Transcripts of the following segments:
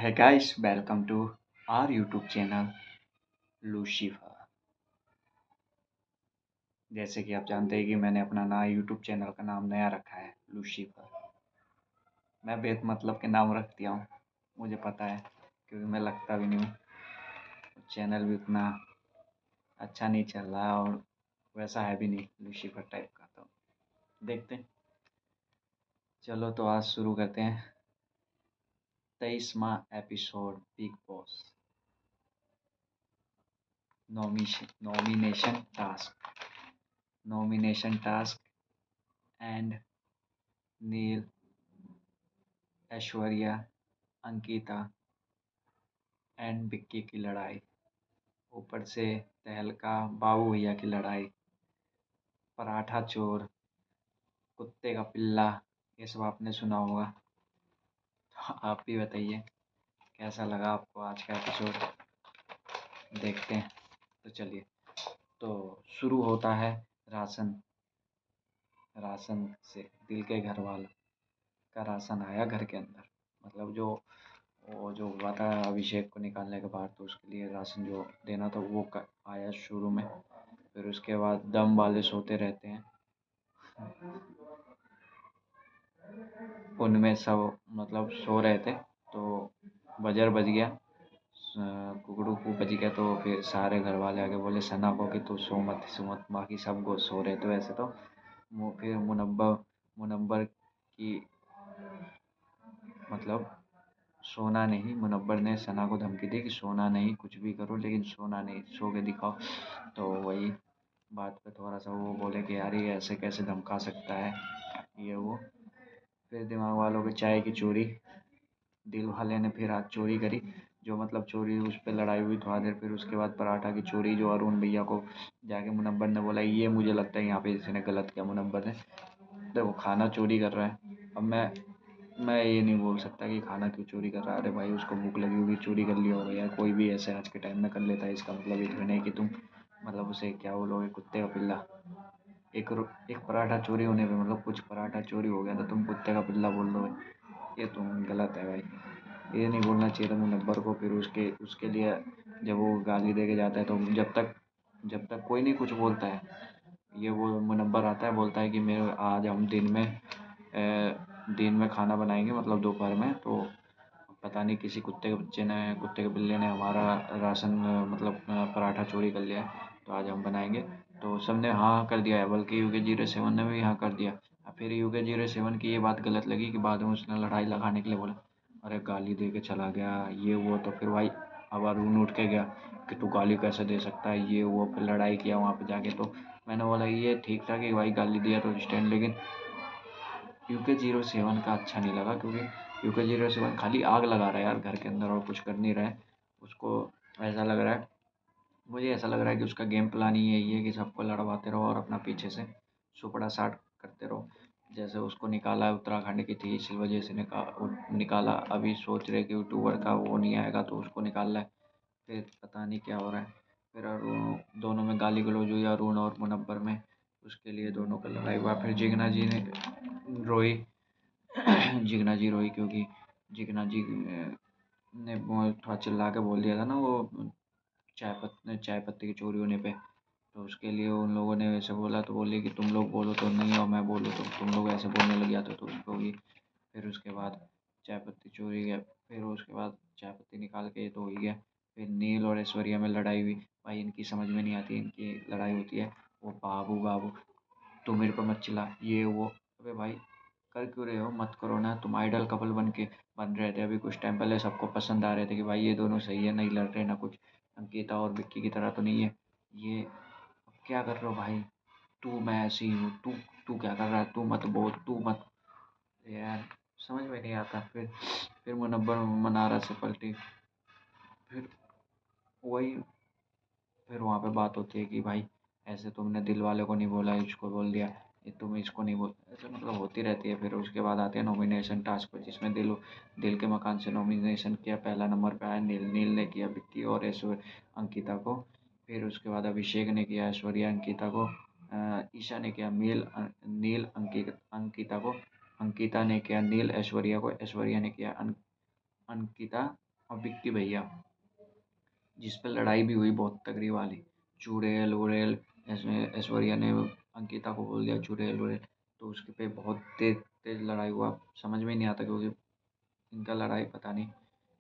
Hey guys, welcome to our YouTube channel Lucifer. जैसे कि आप जानते हैं कि मैंने अपना नया YouTube चैनल का नाम नया रखा है लूसीफर। मैं बेत मतलब के नाम रख दिया हूँ, मुझे पता है क्योंकि मैं लगता भी नहीं हूँ। चैनल भी उतना अच्छा नहीं चल रहा है और वैसा है भी नहीं लूसीफर टाइप का, तो देखते हैं। चलो तो आज शुरू करते हैं 23वां episode Bigg Boss nomination task and Neil, Aishwarya, Ankita and Vicky की लड़ाई। ऊपर से तहलका बाबू भैया की लड़ाई, पराठा चोर, कुत्ते का पिल्ला, ये सब आपने सुना होगा। तो आप भी बताइए कैसा लगा आपको आज का एपिसोड। देखते हैं। तो चलिए, तो शुरू होता है राशन राशन से। दिल के घर वाला का राशन आया घर के अंदर, मतलब वो जो हुआ था अभिषेक को निकालने के बाद, तो उसके लिए राशन जो देना था वो आया शुरू में। फिर उसके बाद दम वाले सोते रहते हैं, उनमें सब मतलब सो रहे थे, तो बजर बज गया, कुकड़ू को बज गया, तो फिर सारे घर वाले आके बोले सना को कि तू सो मत। बाकी सब को सो रहे थे वैसे तो। फिर मुनव्वर की मतलब सोना नहीं, मुनव्वर ने सना को धमकी दी कि सोना नहीं, कुछ भी करो लेकिन सोना नहीं, सो के दिखाओ। तो वही बात पे थोड़ा सा वो बोले कि यार ये ऐसे कैसे धमका सकता है, ये वो। फिर दिमाग वालों की चाय की चोरी, दिल वाले ने फिर आज चोरी करी, जो मतलब चोरी उस पर लड़ाई हुई थोड़ा देर। फिर उसके बाद पराठा की चोरी, जो अरुण भैया को जाके मुनव्वर ने बोला, ये मुझे लगता है यहाँ पे इसने गलत किया मुनव्वर ने, देखो खाना चोरी कर रहा है। अब मैं ये नहीं बोल सकता कि खाना क्यों चोरी कर रहा है। अरे भाई उसको भूख लगी होगी, चोरी कर लिया होगा यार, कोई भी ऐसे आज के टाइम में कर लेता है। इसका मतलब ये नहीं कि तुम मतलब उसे क्या बोलोगे, कुत्ते का पिल्ला। एक पराठा चोरी होने पे, मतलब कुछ पराठा चोरी हो गया तो तुम कुत्ते का पिल्ला बोल दोगे, ये तो गलत है भाई। ये नहीं बोलना चाहिए था मुनव्वर को। फिर उसके उसके लिए जब वो गाली दे के जाता है, तो जब तक कोई नहीं कुछ बोलता है, ये वो मुनव्वर आता है, बोलता है कि मेरे आज हम दिन में खाना बनाएंगे, मतलब दोपहर में। तो पता नहीं किसी कुत्ते के बिल्ले ने हमारा राशन मतलब पराठा चोरी कर लिया है, तो आज हम बनाएंगे। तो सबने हाँ कर दिया है, बल्कि UK07 ने भी हाँ कर दिया। फिर UK07 की ये बात गलत लगी कि बाद में उसने लड़ाई लगाने के लिए बोला, अरे गाली दे के चला गया, ये वो। तो फिर भाई अब अरुण उठ के गया कि तू गाली कैसे दे सकता है, ये वो। फिर लड़ाई किया वहाँ पे जाके। तो मैंने बोला ये ठीक था कि भाई गाली दिया तो स्टैंड, लेकिन UK07 का अच्छा नहीं लगा, क्योंकि UK07 खाली आग लगा रहा है यार घर के अंदर और कुछ कर नहीं रहा है। उसको ऐसा लग रहा है, मुझे ऐसा लग रहा है कि उसका गेम प्लान ही यही है कि सबको लड़वाते रहो और अपना पीछे से सुपड़ा साट करते रहो। जैसे उसको निकाला है उत्तराखंड की थी, इसी वजह से निकाला। अभी सोच रहे कि यूट्यूबर का वो नहीं आएगा तो उसको निकाल है। फिर पता नहीं क्या हो रहा है। फिर अरुण, दोनों में गाली गलौज हुई अरुण और मुनव्वर में, उसके लिए दोनों का लड़ाई हुआ। फिर जिगना जी ने रोई जिगना जी रोई, क्योंकि जिगना जी ने थोड़ा चिल्ला के बोल दिया था ना वो चाय पत्ती की चोरी होने पे। तो उसके लिए उन लोगों ने वैसे बोला, तो बोले कि तुम लोग बोलो तो नहीं और मैं बोलूँ तो तुम लोग ऐसे बोलने लग जाते तो उसको भी। फिर उसके बाद चाय पत्ती चोरी गया, फिर उसके बाद चाय पत्ती निकाल के तो हो ही गया। फिर नील और ऐश्वर्या में लड़ाई हुई। भाई इनकी समझ में नहीं आती, इनकी लड़ाई होती है। वो बाबू बाबू तू मेरे पर मत चिल्ला, ये वो। अबे भाई कर क्यों रहे हो, मत करो ना। तुम आइडल कपल बन रहे थे अभी कुछ टाइम पहले, सबको पसंद आ रहे थे कि भाई ये दोनों सही है, नहीं लड़ रहे ना कुछ, अंकिता और विक्की की तरह तो नहीं है ये। अब क्या कर रहे हो भाई, तू मैं ऐसी हूँ, तू तू क्या कर रहा है, तू मत बोल, तू मत। यार समझ में नहीं आता। फिर मुनव्वर मनारा से पलटी। फिर वही, फिर वहाँ पे बात होती है कि भाई ऐसे तुमने दिल वाले को नहीं बोला, इसको बोल दिया, ये तुम इसको नहीं बोल, ऐसे मतलब होती रहती है। फिर उसके बाद आते हैं नॉमिनेशन टास्क पर, जिसमें दिल के मकान से नॉमिनेशन किया। पहला नंबर पे आया नील। नील ने किया विक्की और अंकिता को। फिर उसके बाद अभिषेक ने किया ऐश्वर्या अंकिता को। ईशा ने किया नील अंकिता को। अंकिता ने किया नील ऐश्वर्या को। ऐश्वर्या ने किया अंकिता और विक्की भैया जिस पे लड़ाई भी हुई बहुत तगड़ी वाली, चुड़ैल वुड़ैल, इसमें ऐश्वर्या ने अंकिता को बोल दिया चुड़ैल वुड़ैल, तो उसके पे बहुत तेज तेज लड़ाई हुआ, समझ में नहीं आता क्योंकि इनका लड़ाई पता नहीं।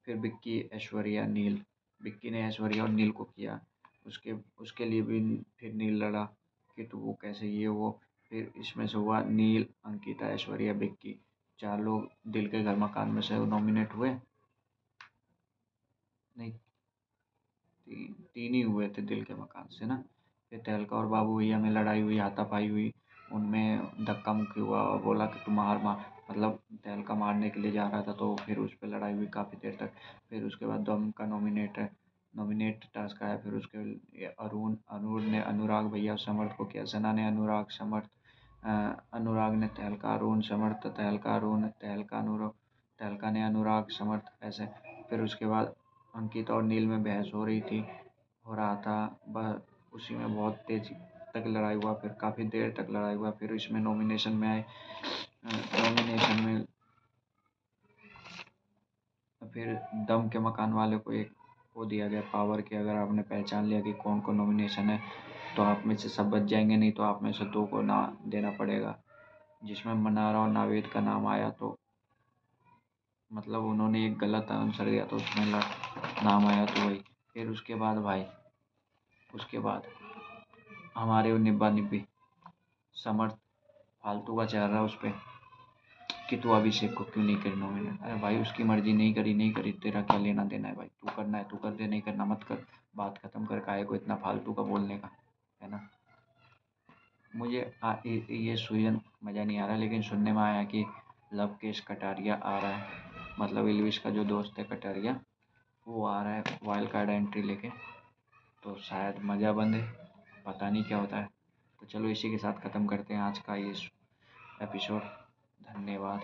फिर विक्की ऐश्वर्या नील, विक्की ने ऐश्वर्या और नील को किया, उसके उसके लिए भी फिर नील लड़ा कि तो वो कैसे ये वो। फिर इसमें से हुआ नील, अंकिता, ऐश्वर्या, विक्की, 4 लोग दिल के घर मकान में से नॉमिनेट हुए। नहीं, तीन ही हुए थे दिल के मकान से ना। फिर तहलका और बाबू भैया में लड़ाई हुई, हाथापाई हुई, उनमें धक्का मुक्की हुआ और बोला कि तुम मार मतलब तहलका मारने के लिए जा रहा था, तो फिर उस पर लड़ाई हुई काफ़ी देर तक। फिर उसके बाद दम का नॉमिनेट टास्क आया, फिर उसके अरुण अरुण ने अनुराग भैया समर्थ को किया, सना ने अनुराग समर्थ, अनुराग ने तहलका, अरुण समर्थ, तहलका अरुण, तहलका ने अनुराग समर्थ, ऐसे। फिर उसके बाद अंकिता और नील में बहस हो रहा था, उसी में बहुत तेज तक लड़ाई हुआ, फिर काफ़ी देर तक लड़ाई हुआ। फिर इसमें नॉमिनेशन में आए, नॉमिनेशन में फिर दम के मकान वाले को एक वो दिया गया पावर कि अगर आपने पहचान लिया कि कौन कौन नॉमिनेशन है तो आप में से सब बच जाएंगे, नहीं तो आप में से 2 को ना देना पड़ेगा। जिसमें मनारा और नावेद का नाम आया तो मतलब उन्होंने एक गलत आंसर दिया तो उसमें नाम आया, तो वही। फिर उसके बाद भाई, उसके बाद हमारे वो निब्बा निब्बी समर्थ फालतू का चल रहा है उस पर कि तू अभिषेक को क्यों नहीं करी नॉमिनेट। अरे भाई उसकी मर्जी, नहीं करी तेरा क्या लेना देना है भाई, तू करना है तू कर दे, नहीं करना मत कर, बात खत्म कर, काहे को इतना फालतू का बोलने का, है ना। मुझे ये सुजन मज़ा नहीं आ रहा, लेकिन सुनने में आया कि लवकेश कटारिया आ रहा है, मतलब इलविश का जो दोस्त है कटारिया, वो आ रहा है वाइल्ड कार्ड एंट्री लेके, तो शायद मज़ा बंद है, पता नहीं क्या होता है। तो चलो इसी के साथ ख़त्म करते हैं आज का ये एपिसोड। धन्यवाद।